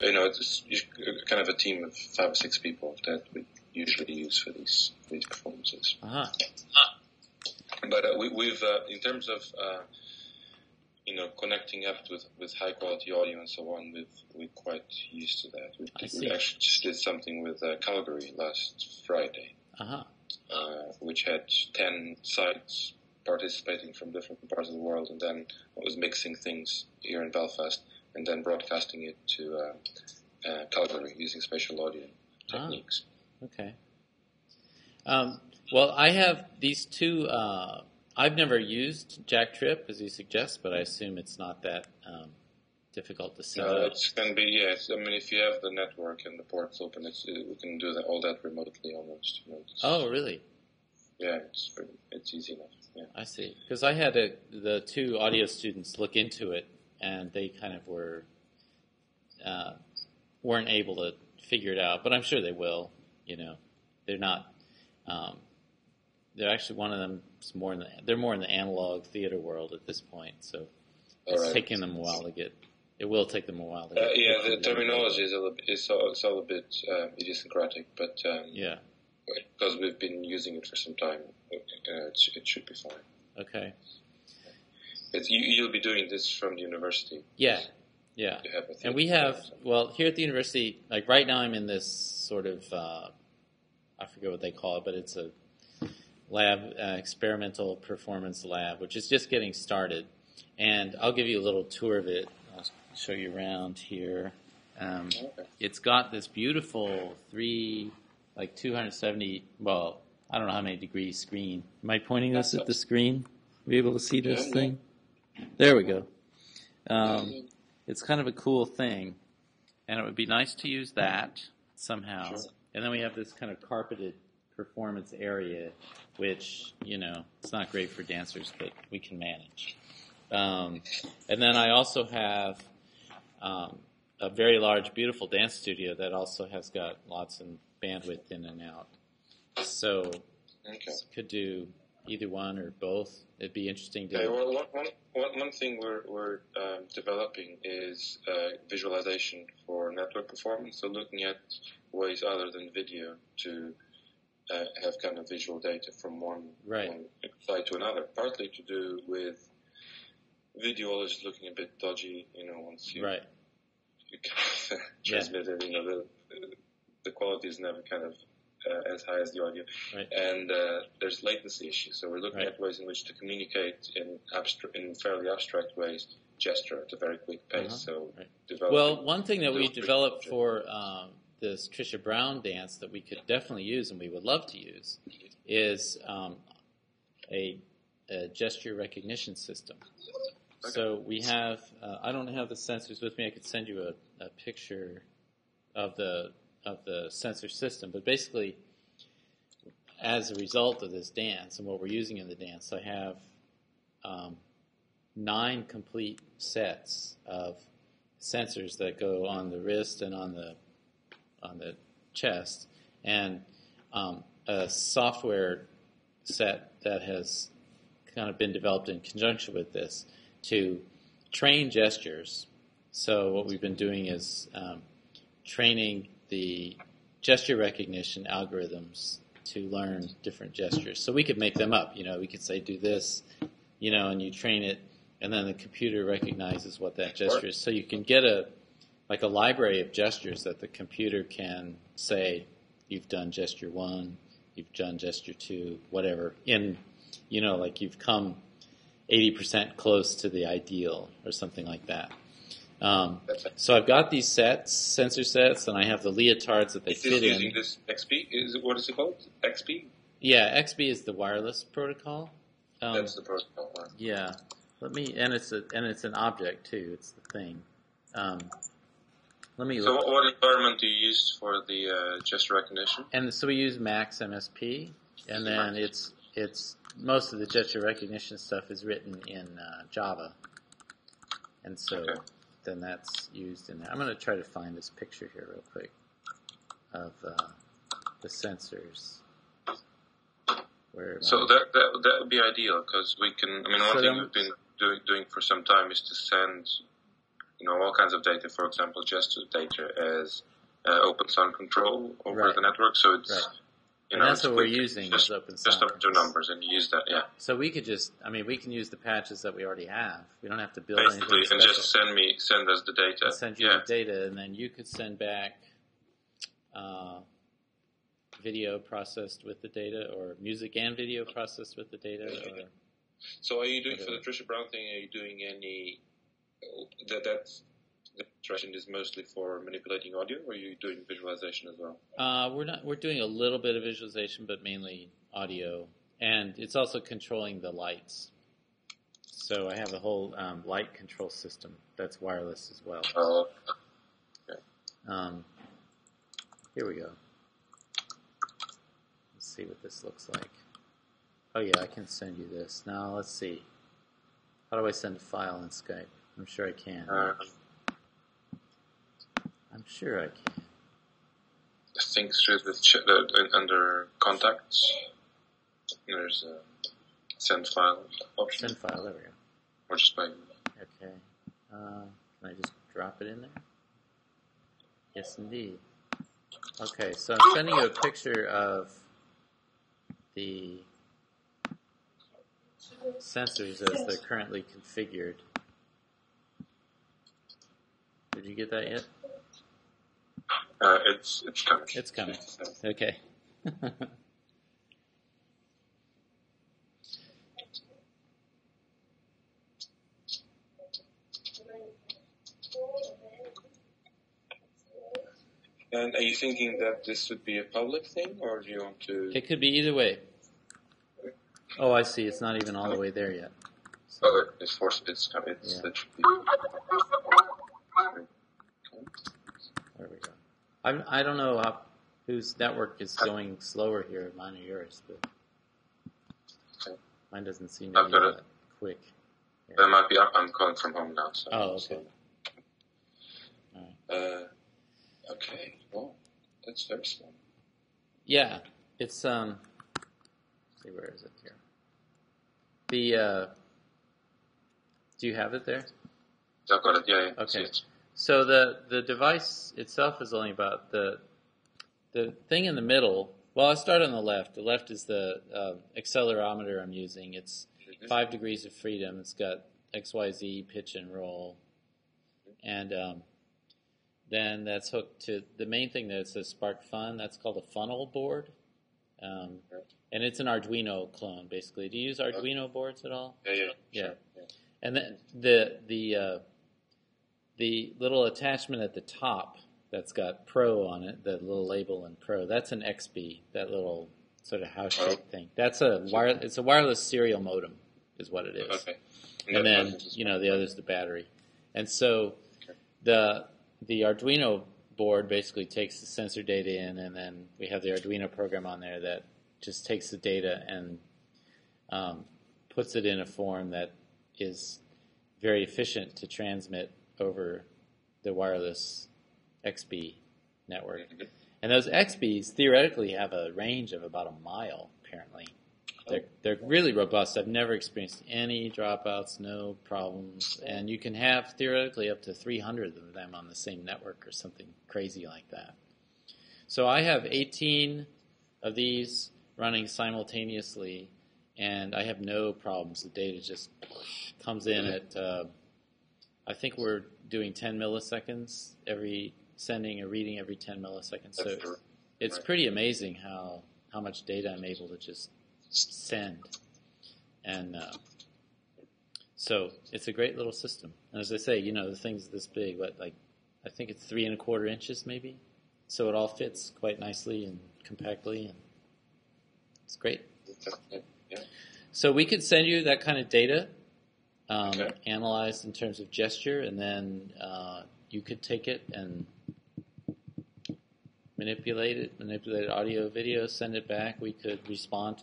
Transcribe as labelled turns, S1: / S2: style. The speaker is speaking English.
S1: it's kind of a team of 5 or 6 people that we usually use for these performances.
S2: Uh-huh.
S1: But we've in terms of connecting up with high quality audio and so on, we're quite used to that. We actually just did something with Calgary last Friday, which had 10 sites participating from different parts of the world, and then I was mixing things here in Belfast and then broadcasting it to Calgary using spatial audio techniques.
S2: Okay. Well, I have these two. I've never used Jack Trip, as you suggest, but I assume it's not that difficult to set up.
S1: It can be, yes. I mean, if you have the network and the ports open, we can do all that remotely almost.
S2: Oh, really?
S1: Yeah, it's easy enough. Yeah.
S2: I see. Because I had the 2 audio students look into it, and they kind of weren't able to figure it out, but I'm sure they will. They're not. They're actually, one of them is more in the analog theater world at this point, so it's taking them a while to get. It will take them a while to get.
S1: The terminology is all a bit idiosyncratic, but because we've been using it for some time, it should be fine.
S2: Okay.
S1: You'll be doing this from the university.
S2: Yeah. And we have, here at the university, like right now I'm in this sort of, I forget what they call it, but it's a lab, experimental performance lab, which is just getting started. And I'll give you a little tour of it. I'll show you around here. It's got this beautiful 270, I don't know how many degrees screen. Am I pointing this at the screen? Are we able to see this thing? There we go. It's kind of a cool thing, and it would be nice to use that somehow. Sure. And then we have this kind of carpeted performance area, which, it's not great for dancers, but we can manage. And then I also have a very large, beautiful dance studio that also has got lots of bandwidth in and out. So could do either one or both. It'd be interesting to.
S1: One thing we're developing is visualization for network performance. So looking at ways other than video to have kind of visual data from one side to another. Partly to do with video always looking a bit dodgy. Once you transmit it, the quality is never kind of as high as the audio, and there's latency issues. So we're looking at ways in which to communicate in fairly abstract ways, gesture at a very quick pace.
S2: One thing that we developed for this Trisha Brown dance that we could definitely use and we would love to use is a gesture recognition system. Okay. So we have. I don't have the sensors with me. I could send you a picture of the sensor system, but basically, as a result of this dance and what we're using in the dance, I have 9 complete sets of sensors that go on the wrist and on the chest, and a software set that has kind of been developed in conjunction with this to train gestures. So what we've been doing is training the gesture recognition algorithms to learn different gestures. So we could make them up. We could say, do this, and you train it, and then the computer recognizes what that gesture is. So you can get a library of gestures that the computer can say, you've done gesture 1, you've done gesture 2, whatever, you've come 80% close to the ideal or something like that. So I've got these sensor sets, and I have the leotards that they fit in.
S1: Using this XP? What is it called? XP?
S2: Yeah, XP is the wireless protocol.
S1: That's the protocol. Right?
S2: Yeah. And it's an object too. It's the thing. Let me look.
S1: So what environment do you use for the gesture recognition?
S2: And so we use Max MSP, and then it's most of the gesture recognition stuff is written in Java, and so then that's used in there. I'm going to try to find this picture here real quick of the sensors.
S1: So that would be ideal because we can. I mean, one thing we've been doing for some time is to send all kinds of data. For example, gesture data as open sound control over the network. So it's
S2: and that's what we're using is open sound.
S1: Just up to numbers, and you use that. Yeah.
S2: So we could we can use the patches that we already have. We don't have to build
S1: basically,
S2: anything
S1: and
S2: special.
S1: just send us the data.
S2: And send you the data, and then you could send back video processed with the data, or music and video processed with the data. Or
S1: so are you doing for the Trisha Brown thing? Are you doing any that's the expression is mostly for manipulating audio, or are you doing visualization as well?
S2: We're doing a little bit of visualization, but mainly audio, and it's also controlling the lights. So I have a whole light control system that's wireless as well.
S1: Oh, okay.
S2: Here we go. Let's see what this looks like. Oh yeah, I can send you this. Now let's see. How do I send a file in Skype? I'm sure I can. I'm sure I can.
S1: I think through under contacts, there's a send file option.
S2: Send file, there we go.
S1: Or just by
S2: okay. Can I just drop it in there? Yes, indeed. Okay, so I'm sending you a picture of the sensors as they're currently configured. Did you get that yet?
S1: It's coming.
S2: It's coming. Okay.
S1: And are you thinking that this would be a public thing, or do you want to...
S2: It could be either way. Oh, I see. It's not even all the way there yet. So,
S1: it's forced. It's coming.
S2: Yeah.
S1: It should be...
S2: There we go. I don't know whose network is going slower here, mine or yours, but mine doesn't seem to be that quick.
S1: Yeah. That might be up. I'm calling from home now. So,
S2: oh, okay.
S1: All right. Okay. Well, that's very small.
S2: Yeah, it's let's see, where is it here? Do you have it there?
S1: I've got it. Yeah.
S2: Okay. So the device itself is only about the thing in the middle. Well, I'll start on the left. The left is the accelerometer I'm using. It's 5 degrees of freedom. It's got XYZ pitch and roll, and then that's hooked to the main thing that says Spark Fun. That's called a funnel board, and it's an Arduino clone basically. Do you use Arduino boards at all?
S1: Yeah.
S2: Yeah.
S1: Sure.
S2: And then the little attachment at the top that's got Pro on it, the little label in Pro, that's an XB, that little sort of house-shaped thing. That's it's a wireless serial modem is what it is.
S1: Okay.
S2: And then, the other's the battery. And so the Arduino board basically takes the sensor data in, and then we have the Arduino program on there that just takes the data and puts it in a form that is very efficient to transmit over the wireless XB network. Mm-hmm. And those XBs theoretically have a range of about a mile, apparently. They're really robust. I've never experienced any dropouts, no problems. And you can have theoretically up to 300 of them on the same network or something crazy like that. So I have 18 of these running simultaneously, and I have no problems. The data just comes in at... I think we're doing 10 milliseconds sending or reading every 10 milliseconds. So it's pretty amazing how much data I'm able to just send. And so it's a great little system. And as I say, the thing's this big, but I think it's 3 1/4 inches maybe. So it all fits quite nicely and compactly, and it's great.
S1: Yeah.
S2: So we could send you that kind of data. Analyzed in terms of gesture, and then you could take it and manipulate audio, video, send it back. We could respond to